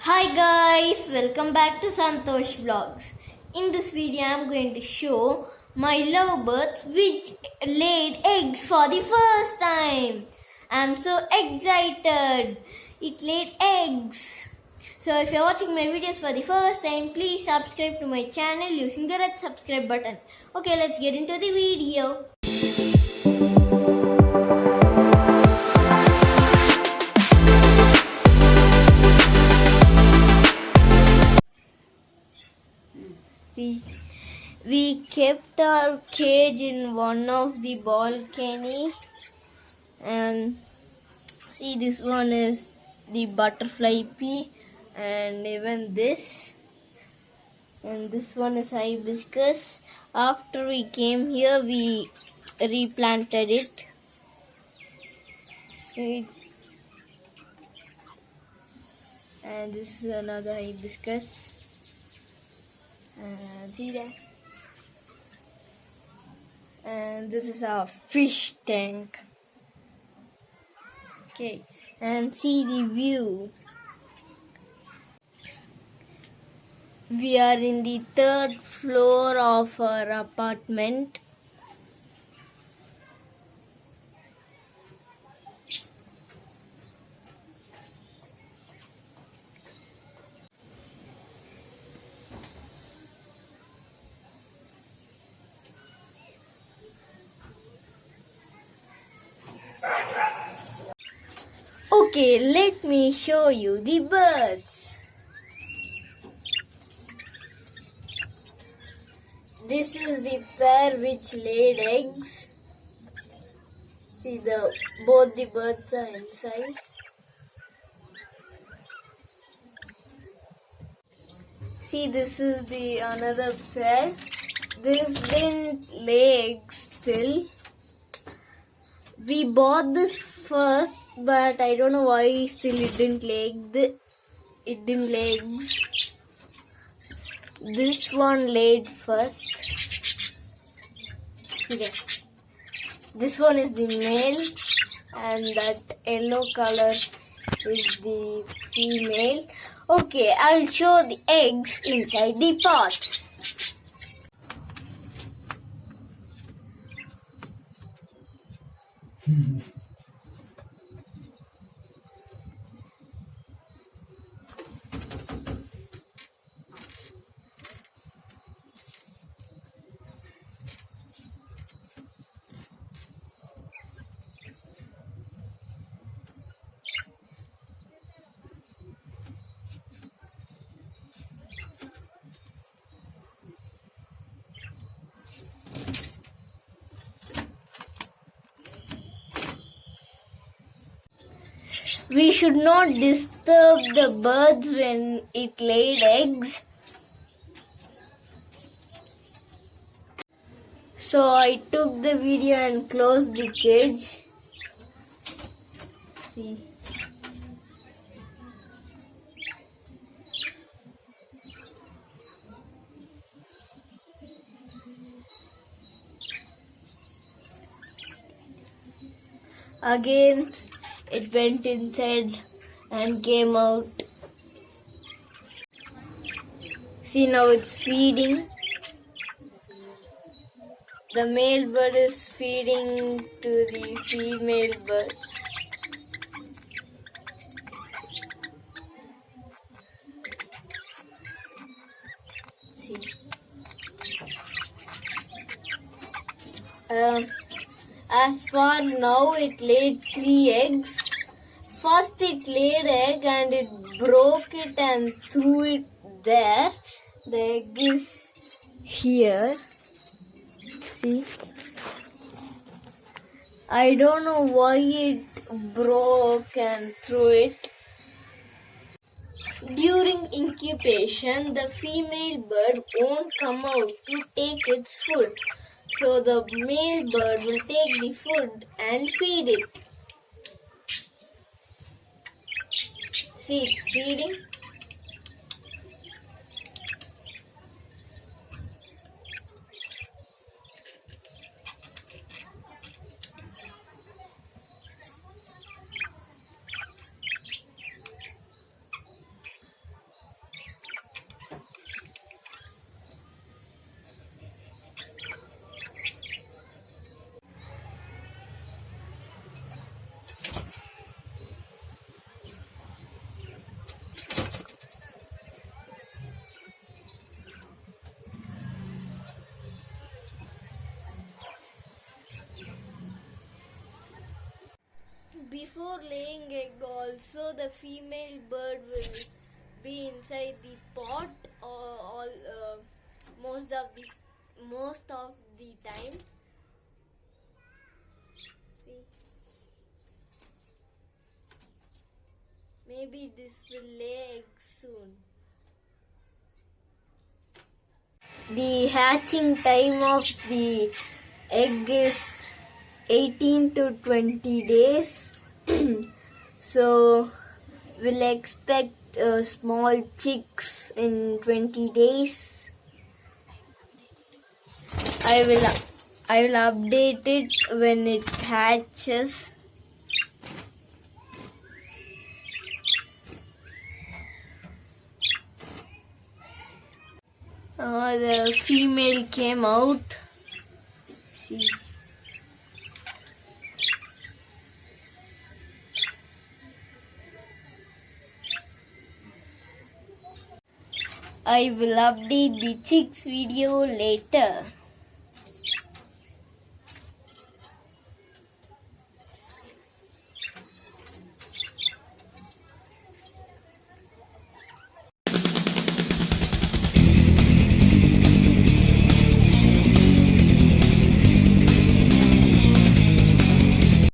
Hi guys, welcome back to Santosh Vlogs. In this video, I am going to show my lovebirds which laid eggs for the first time. I am so excited. It laid eggs. So if you are watching my videos for the first time, please subscribe to my channel using the red subscribe button. Okay, let's get into the video. We kept our cage in one of the balcony, and see, this one is the butterfly pea, and even this, and this one is hibiscus. After we came here, we replanted it. See, and this is another hibiscus. See that? And this is our fish tank. Okay, and see the view. We are in the third floor of our apartment. Okay, let me show you the birds. This is the pair which laid eggs. See, both the birds are inside. See, this is the another pair. This didn't lay eggs still. We bought this first, but I don't know why still it didn't lay eggs. This one laid first. See that? This one is the male, and that yellow color is the female. Okay, I'll show the eggs inside the pots. We should not disturb the birds when it laid eggs. So I took the video and closed the cage. See. Again, it went inside and came out. See, now it's feeding. The male bird is feeding to the female bird. See. As far now, it laid 3 eggs. First it laid egg and it broke it and threw it there. The egg is here. See? I don't know why it broke and threw it. During incubation, the female bird won't come out to take its food. So the male bird will take the food and feed it. See, it's feeding. laying egg also, the female bird will be inside the pot all most of the time. See, maybe this will lay eggs soon. The hatching time of the egg is 18 to 20 days. So we'll expect small chicks in 20 days. I will update it when it hatches. The female came out. See. I will update the chicks video later.